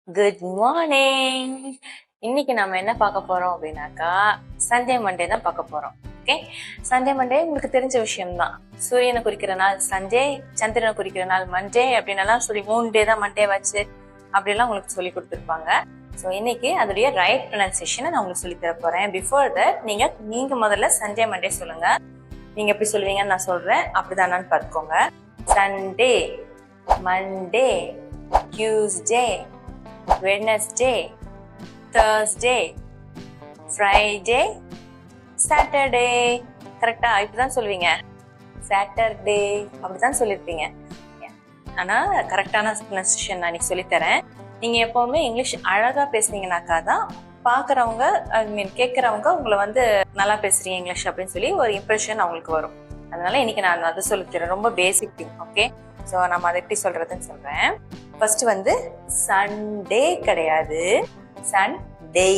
Good morning. இன்னைக்கு நம்ம என்ன பார்க்க போறோம் அப்படின்னாக்கா சண்டே மண்டே தான் பார்க்க போறோம். ஓகே, சண்டே மண்டே உங்களுக்கு தெரிஞ்ச விஷயம்தான். சூரியனை குறிக்கிற நாள் சண்டே, சந்திரனை குறிக்கிற நாள் மண்டே அப்படின்னலாம் சொல்லி 3 டே தான் மண்டே வச்சு அப்படிலாம் உங்களுக்கு சொல்லி கொடுத்துருப்பாங்க. ஸோ இன்னைக்கு அதோடைய ரைட் ப்ரொனன்சியேஷனை நான் உங்களுக்கு சொல்லி தர போறேன். பிஃபோர் தட் நீங்க முதல்ல சண்டே மண்டே சொல்லுங்க. நீங்க எப்படி சொல்லுவீங்கன்னு நான் சொல்றேன், அப்படிதானான்னு பார்த்துக்கோங்க. Sunday, Monday, Tuesday, Wednesday, Thursday, Friday, Saturday. கரெக்டா இப்படிதான் சொல்லுவீங்க. சாட்டர்டே அப்படிதான் சொல்லியிருப்பீங்க. ஆனா கரெக்டான ப்ரொனன்சியேஷன் நான் இன்னைக்கு சொல்லித்தரேன். நீங்க எப்பவுமே இங்கிலீஷ் அழகா பேசுனீங்கன்னாக்கா தான் பாக்குறவங்க கேட்கறவங்க உங்களை வந்து நல்லா பேசுறீங்க இங்கிலீஷ் அப்படின்னு சொல்லி ஒரு இம்ப்ரெஷன் அவங்களுக்கு வரும். அதனால இன்னைக்கு நான் அதை சொல்லித்தரேன். ரொம்ப பேசிக் திங். ஓகே, ஸோ நம்ம அதை எப்படி சொல்றதுன்னு சொல்றேன். ஃபர்ஸ்ட் வந்து சண்டே கிடையாது, சண்டே.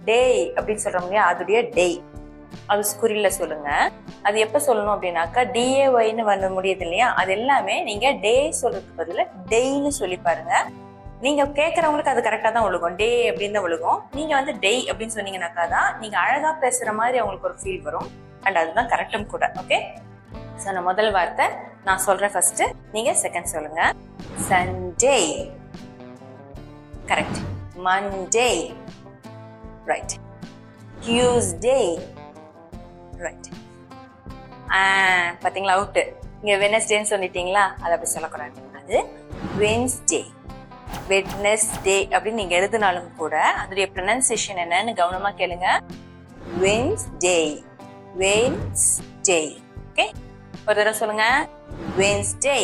டே அப்படின்னு சொல்றோம் இல்லையா, அதோடைய டே அது ஸ்குரில்ல சொல்லுங்க. அது எப்ப சொல்லணும் அப்படின்னாக்கா டிஏஒய்னு வர முடியுது இல்லையா, அது எல்லாமே நீங்க டே சொல்றதுக்கு பதிலா டெய்னு சொல்லி பாருங்க. நீங்க கேட்கறவங்களுக்கு அது கரெக்டா தான் ஒழுகும். டே அப்படின்னு தான் ஒழுகும். நீங்க வந்து டெய் அப்படின்னு சொன்னீங்கன்னாக்கா தான் நீங்க அழகா பேசுற மாதிரி அவங்களுக்கு ஒரு ஃபீல் வரும். அண்ட் அதுதான் கரெக்டும் கூட. ஓகே, ஸோ நான் முதல் வார்த்தை நான் சொல்றேன் ஃபர்ஸ்ட், நீங்க செகண்ட் சொல்லுங்க. Sunday correct. Monday right. Tuesday right. பாத்தீங்களா அவுட்டு. இங்க வெனஸ்டேன்னு சொல்லிட்டீங்களா, அதை அப்படி சொல்லக்கூடாது. அது வென்ஸ்டே, வெட்னஸ்டே அப்படின்னு நீங்க எழுதினாலும் கூட அதோடைய ப்ரொனன்சியேஷன் என்னன்னு கவனமா கேளுங்க. Wednesday, Wednesday. ஓகே, ஒரு தடவை சொல்லுங்க. வென்ஸ்டே.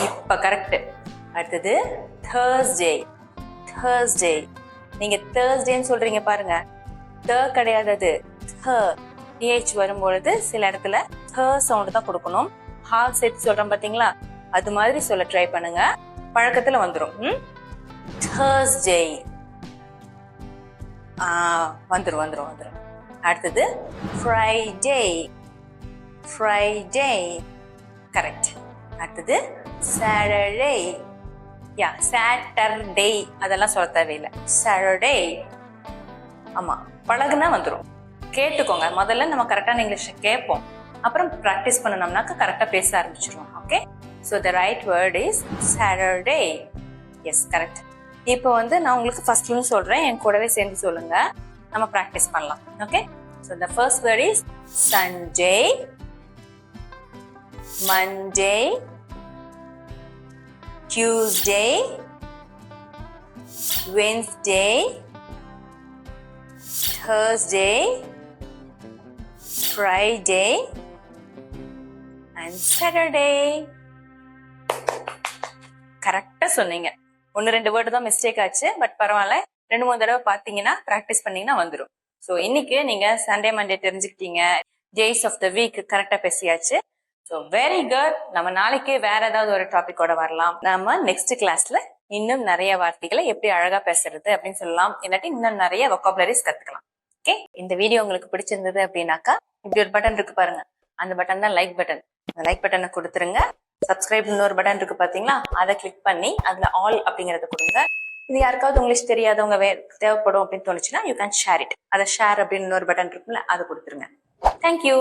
இப்ப கரெக்ட். அடுத்தது தேர்ஸ்டே, தேர்ஸ்டே. நீங்க தேர்ஸ்டேன்னு சொல்றீங்க பாருங்க, த கிடையாது, அது th வரும்பொழுது சில இடத்துல th சவுண்ட் தான் கொடுக்கணும். ஹால் சேர்த்து சொல்றோம் பாத்தீங்களா, அது மாதிரி சொல்ல ட்ரை பண்ணுங்க, பழக்கத்துல வந்துடும். தேர்ஸ்டே வந்துடும் வந்துடும் வந்துடும். அடுத்தது ஃப்ரைடே, ஃப்ரைடே கரெக்ட். அடுத்தது சாட்டர்டே, யா சாட்டர்டே அதெல்லாம் சொல்ல தேவையில்லை, சாட்டர்டே. ஆமா, பழகுனா வந்துடும். கேட்டுக்கோங்க, முதல்ல நம்ம கரெக்டான இங்கிலீஷை கேட்போம், அப்புறம் ப்ராக்டிஸ் பண்ணணும்னாக்கா கரெக்டா பேச ஆரம்பிச்சிருவோம். Okay, so the right word is Saturday. Yes correct. இப்போ வந்து நான் உங்களுக்கு ஃபர்ஸ்ட்னு சொல்றேன், என் கூடவே சேர்ந்து சொல்லுங்க, நம்ம ப்ராக்டிஸ் பண்ணலாம். Okay, so the first word is Sunday, Monday, Tuesday, Wednesday, Thursday, Friday, and Saturday. கரெக்டா சொன்னீங்க. 1-2 வேர்டு தான் மிஸ்டேக் ஆச்சு, பட் பரவாயில்ல. 2-3 தடவை பார்த்தீங்கன்னா ப்ராக்டிஸ் பண்ணீங்கன்னா வந்துடும். ஸோ இன்னைக்கு நீங்க சண்டே மண்டே தெரிஞ்சுக்கிட்டீங்க, டேஸ் ஆஃப் த வீக் கரெக்டா பேசியாச்சு. So very good. நம்ம நாளைக்கு வேற ஏதாவது ஒரு டாபிக்கோட வரலாம். நாம நெக்ஸ்ட் கிளாஸ்ல இன்னும் நிறைய வார்த்தைகளை எப்படி அழகா பேசுறது அப்படின்னு சொல்லலாம், இல்லாட்டி இன்னும் நிறைய வொக்காபுலரிஸ் கத்துக்கலாம். ஓகே, இந்த வீடியோ உங்களுக்கு பிடிச்சிருந்தது அப்படின்னாக்கா இப்படி ஒரு பட்டன் இருக்கு பாருங்க, அந்த பட்டன் தான் லைக் பட்டன். அந்த லைக் பட்டனை கொடுத்துருங்க. சப்ஸ்கிரைப் இன்னொரு பட்டன் இருக்கு பாத்தீங்களா, அதை கிளிக் பண்ணி அதுல ஆல் அப்படிங்கறத கொடுங்க. இது யாருக்காவது இங்கிலீஷ் தெரியாதவங்க தேவைப்படும் அப்படின்னு தோணுச்சுன்னா யூ கேன் ஷேர் இட். அதை ஷேர் அப்படின்னு இன்னொரு பட்டன் இருக்குல்ல, அதை கொடுத்துருங்க. தேங்க்யூ.